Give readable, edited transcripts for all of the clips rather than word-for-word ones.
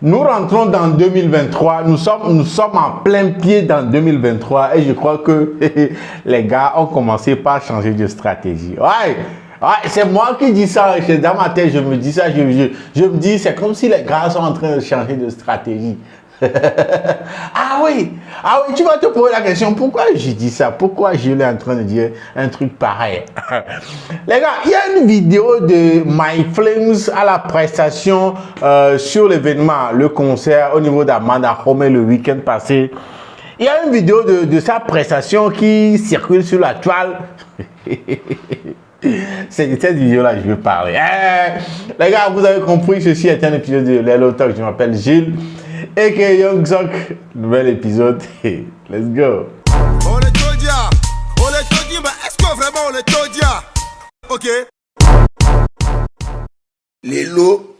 Nous rentrons dans 2023, nous sommes en plein pied dans 2023 et je crois que les gars ont commencé par changer de stratégie. Ouais, c'est moi qui dis ça, dans ma tête je me dis ça, je me dis c'est comme si les gars sont en train de changer de stratégie. Ah oui, tu vas te poser la question, pourquoi je dis ça? Pourquoi je suis en train de dire un truc pareil? Les gars, il y a une vidéo de My Flames à la prestation sur l'événement, le concert au niveau d'Amanda Home le week-end passé. Il y a une vidéo de sa prestation qui circule sur la toile. C'est de cette vidéo-là que je veux parler. Les gars, vous avez compris, ceci est un épisode de Lelo Talk. Je m'appelle Gilles. Et que Young Zok, nouvel épisode. Let's go. On est Todia, mais est-ce que vraiment on est Todia? Ok. Lelo,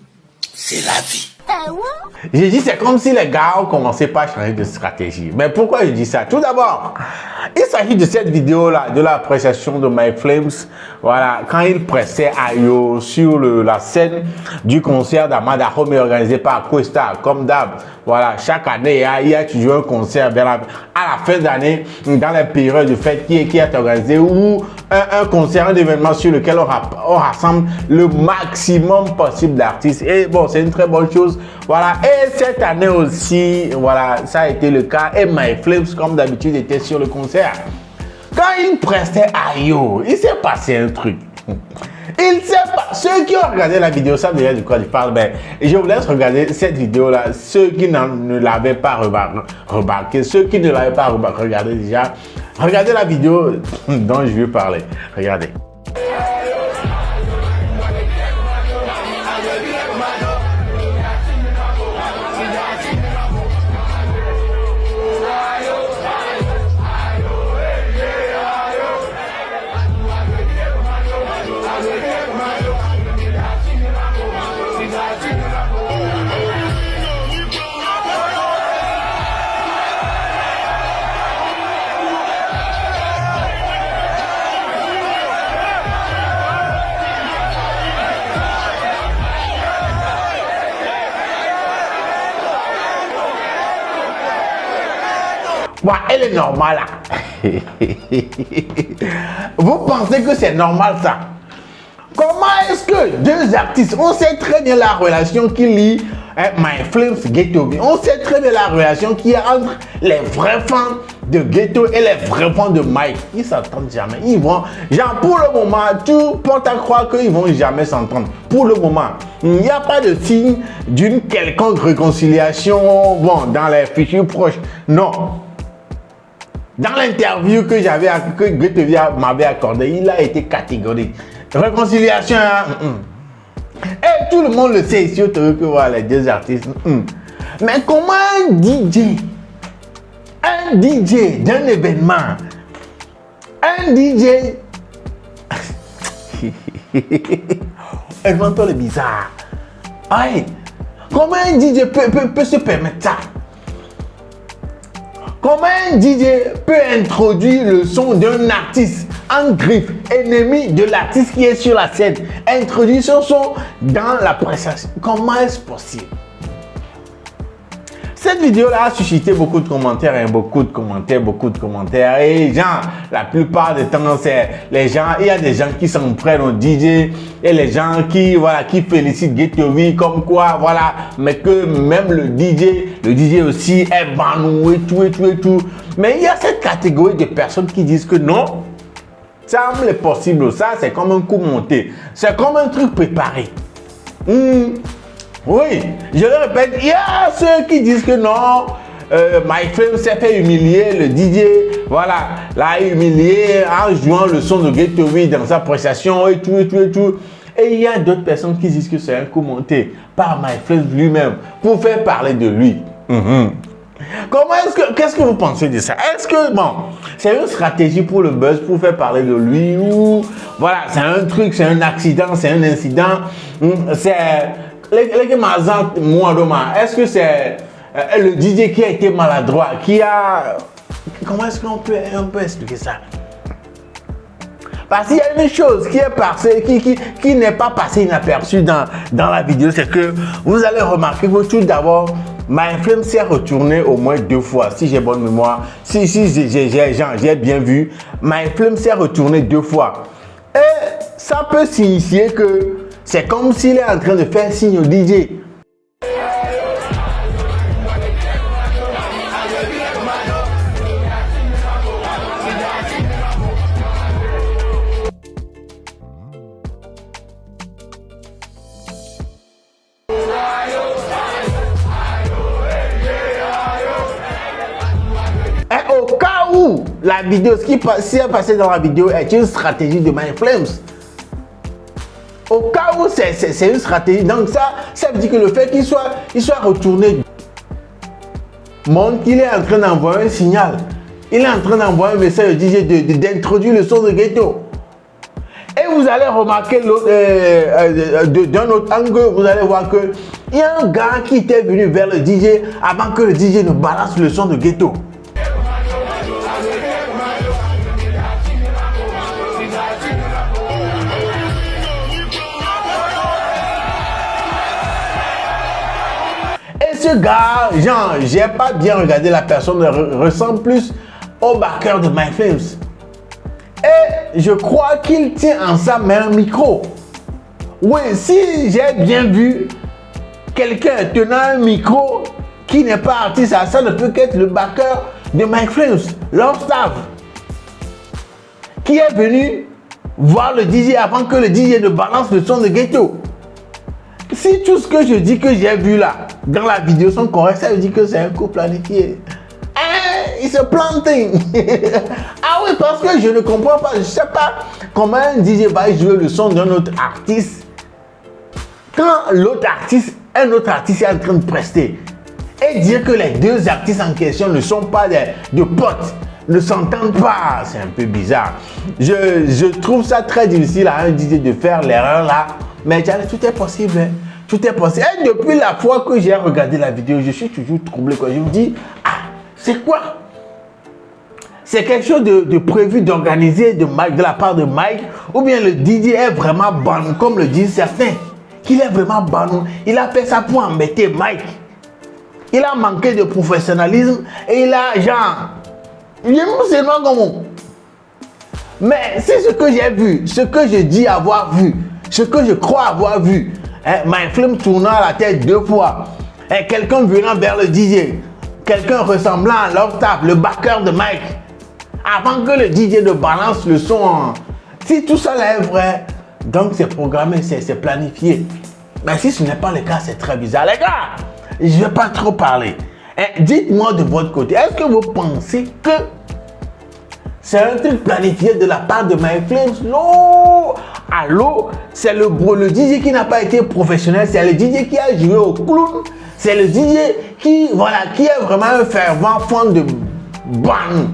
c'est la vie. J'ai dit c'est comme si les gars ont commencé par changer de stratégie. Mais pourquoi je dis ça? Tout d'abord, il s'agit de cette vidéo-là, de l'appréciation de My Flames. Voilà, quand il pressait Ayo sur la scène du concert d'Amanda Home organisé par Questa, comme d'hab. Voilà, chaque année, il y a toujours un concert à la fin d'année, dans les périodes de fête qui est organisé, ou un concert, un événement sur lequel on rassemble le maximum possible d'artistes. Et bon, c'est une très bonne chose. Voilà, et cette année aussi, voilà, ça a été le cas. Et My Flames, comme d'habitude, était sur le concert. Quand il prestait Ayo, il s'est passé un truc. Il sait pas. Ceux qui ont regardé la vidéo savent déjà de quoi je parle. Mais je vous laisse regarder cette vidéo-là. Ceux qui ne l'avaient pas remarqué, ceux qui ne l'avaient pas regardé déjà, regardez la vidéo dont je vais parler. Regardez. Bon, elle est normale là. Vous pensez que c'est normal ça? Comment est-ce que deux artistes, on sait très bien la relation qui lie My Flames Ghetto V, on sait très bien la relation qu'il y a entre les vrais fans de Ghetto et les vrais fans de Mike. Ils s'entendent jamais. Ils vont, genre pour le moment, tout porte à croire qu'ils vont jamais s'entendre. Pour le moment, il n'y a pas de signe d'une quelconque réconciliation, bon, dans les futurs proches. Non. Dans l'interview que Ghetto V m'avait accordé, il a été catégorique. Réconciliation, Et tout le monde le sait ici autour que voilà, les deux artistes. Mais comment un DJ d'un événement, un DJ, inventons le bizarre. Ouais. Comment un DJ peut se permettre ça? Comment un DJ peut introduire le son d'un artiste en griffe, ennemi de l'artiste qui est sur la scène, introduire son son dans la prestation? Comment est-ce possible? Cette vidéo-là a suscité beaucoup de commentaires, beaucoup de commentaires. Et genre, la plupart du temps, c'est les gens, il y a des gens qui s'en prennent au DJ et les gens qui félicitent Ghetto V comme quoi, voilà, mais que même le DJ aussi est banou et tout. Mais il y a cette catégorie de personnes qui disent que non, ça semble possible, ça c'est comme un coup monté, c'est comme un truc préparé. Oui, je le répète, il y a ceux qui disent que non, My Flames s'est fait humilier, le DJ, voilà, l'a humilié en jouant le son de Ghetto V dans sa prestation et tout. Et il y a d'autres personnes qui disent que c'est un coup monté par My Flames lui-même pour faire parler de lui. Qu'est-ce que vous pensez de ça? Est-ce que, bon, c'est une stratégie pour le buzz, pour faire parler de lui, ou, voilà, c'est un truc, c'est un accident, c'est un incident, c'est... Est-ce que c'est le DJ qui a été maladroit, qui a... Comment est-ce qu'on peut expliquer ça? Parce qu'il y a une chose qui est passée, qui n'est pas passée inaperçue dans la vidéo, c'est que vous allez remarquer que tout d'abord, MyFlame s'est retourné au moins 2 fois, si j'ai bonne mémoire. Si j'ai bien vu, MyFlame s'est retourné 2 fois. Et ça peut signifier que c'est comme s'il est en train de faire signe au DJ. Au cas où la vidéo, ce qui s'est passé dans la vidéo est une stratégie de MyFlames. Au cas où c'est une stratégie, donc ça veut dire que le fait qu'il soit retourné montre qu'il est en train d'envoyer un signal. Il est en train d'envoyer un message au DJ d'introduire le son de ghetto. Et vous allez remarquer d'un autre angle, vous allez voir que il y a un gars qui était venu vers le DJ avant que le DJ ne balance le son de ghetto. Ce gars, genre, j'ai pas bien regardé la personne, ressemble plus au backer de MyFlames. Et je crois qu'il tient en sa main un micro. Oui, si j'ai bien vu quelqu'un tenant un micro qui n'est pas artiste, ça ne peut qu'être le backer de MyFlames, leur staff, qui est venu voir le DJ avant que le DJ ne balance le son de ghetto. Si tout ce que je dis que j'ai vu là, dans la vidéo sont corrects, ça veut dire que c'est un coup planifié. It's a planting. Ah oui, parce que je ne comprends pas, je sais pas comment un DJ va jouer le son d'un autre artiste quand un autre artiste est en train de prester. Et dire que les deux artistes en question ne sont pas de potes, ne s'entendent pas, c'est un peu bizarre. Je trouve ça très difficile à un DJ de faire l'erreur là. Mais tout est possible, hein. Tout est possible. Et depuis la fois que j'ai regardé la vidéo, je suis toujours troublé. Quand je me dis, ah, c'est quoi? C'est quelque chose de prévu, d'organiser de la part de Mike, ou bien le DJ est vraiment bon, comme le disent certains, qu'il est vraiment bon. Il a fait ça pour embêter Mike. Il a manqué de professionnalisme et il a genre, il est seulement comme. Mais c'est ce que j'ai vu, ce que je dis avoir vu. Ce que je crois avoir vu, MyFlame tournant la tête 2 fois, quelqu'un venant vers le DJ, quelqu'un ressemblant à leur staff, le backer de Mike, avant que le DJ ne balance le son. Si tout ça là est vrai, donc c'est programmé, c'est planifié. Mais si ce n'est pas le cas, c'est très bizarre. Les gars, je ne vais pas trop parler. Dites-moi de votre côté, est-ce que vous pensez que c'est un truc planifié de la part de MyFlames? Non! Allô? C'est le DJ qui n'a pas été professionnel, c'est le DJ qui a joué au clown, c'est le DJ qui est vraiment un fervent fan de ban,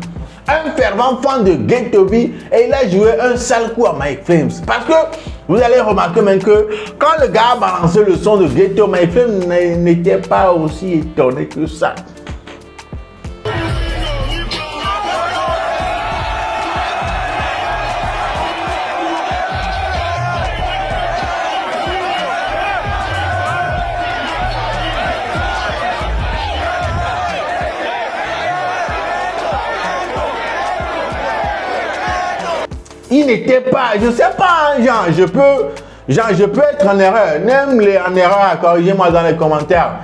un fervent fan de Ghetto B, et il a joué un sale coup à MyFlames. Parce que vous allez remarquer même que quand le gars a balancé le son de Ghetto, MyFlames n'était pas aussi étonné que ça. Il n'était pas, je sais pas, genre, je peux être en erreur. Même les en erreur, corrigez-moi dans les commentaires.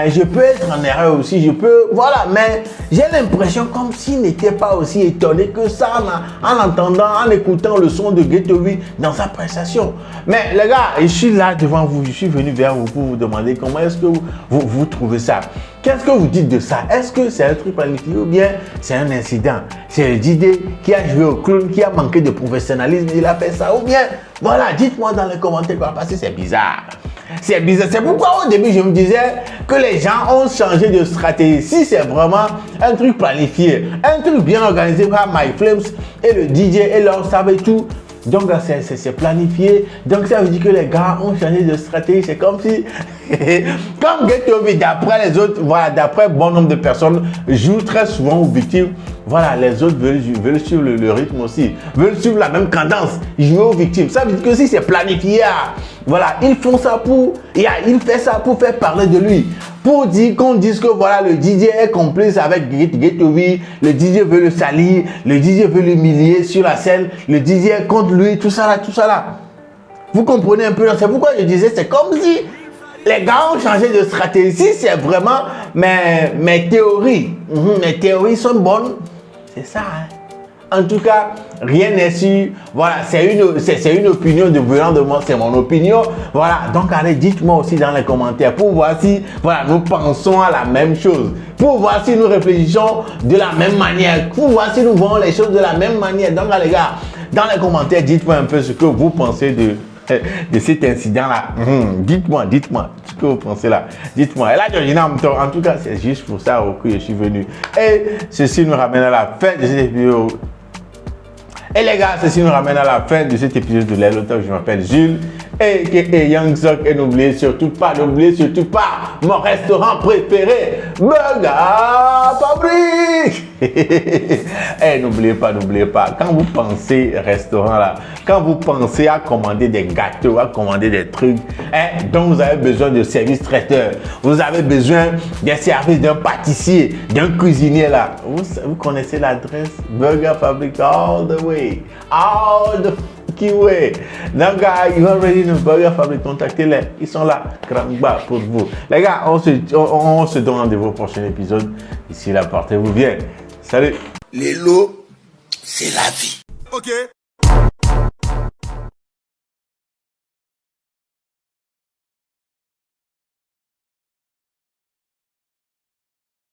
Je peux être en erreur aussi, voilà, mais j'ai l'impression comme s'il n'était pas aussi étonné que ça en écoutant le son de Ghetto B dans sa prestation. Mais les gars, je suis là devant vous, je suis venu vers vous pour vous demander comment est-ce que vous trouvez ça. Qu'est-ce que vous dites de ça? Est-ce que c'est un truc planifié ou bien c'est un incident? C'est le DJ qui a joué au clown, qui a manqué de professionnalisme, il a fait ça ou bien, voilà, dites-moi dans les commentaires quoi, parce que c'est bizarre. C'est bizarre. C'est pourquoi au début je me disais que les gens ont changé de stratégie. Si c'est vraiment un truc planifié, un truc bien organisé par MyFlames et le DJ et leur staff et tout, donc c'est planifié. Donc ça veut dire que les gars ont changé de stratégie. C'est comme si, comme Ghetto B, d'après les autres, voilà, d'après bon nombre de personnes, joue très souvent aux victimes. voilà, les autres veulent suivre le rythme aussi, veulent suivre la même cadence, jouer aux victimes. Ça veut dire que si c'est planifié, voilà, ils font ça il fait ça pour faire parler de lui. Pour dire qu'on dise que voilà, le DJ est complice avec Ghettovi, le DJ veut le salir, le DJ veut l'humilier sur la scène, le DJ est contre lui, tout ça là. Vous comprenez un peu, c'est pourquoi je disais, c'est comme si les gars ont changé de stratégie, c'est vraiment mes théories. Mes théories sont bonnes, c'est ça. En tout cas, rien n'est sûr. Voilà, c'est une opinion de venant de moi, c'est mon opinion. Voilà, donc allez, dites-moi aussi dans les commentaires pour voir si voilà, nous pensons à la même chose. Pour voir si nous réfléchissons de la même manière. Pour voir si nous voyons les choses de la même manière. Donc les gars, dans les commentaires, dites-moi un peu ce que vous pensez de cet incident-là. Dites-moi ce que vous pensez là. Dites-moi. Et là, en tout cas, c'est juste pour ça que je suis venu. Et ceci nous ramène à la fin de cette vidéo. Et les gars, ceci nous ramène à la fin de cet épisode de Lelo Talk. Je m'appelle Jules et Young Zoc. Et n'oubliez surtout pas mon restaurant préféré, Burger Fabrique. Et n'oubliez pas, quand vous pensez restaurant là, quand vous pensez à commander des gâteaux, à commander des trucs, dont vous avez besoin de service traiteur, vous avez besoin des services d'un pâtissier, d'un cuisinier là, vous connaissez l'adresse Burger Fabrique all the way, all the fucking way. Now guys, you already know Burger Fabrique, contactez-les, ils sont là, grand-bas pour vous. Les gars, on se donne rendez-vous au prochain épisode. Ici là, portez-vous bien. Salut. Les lots, c'est la vie. Ok.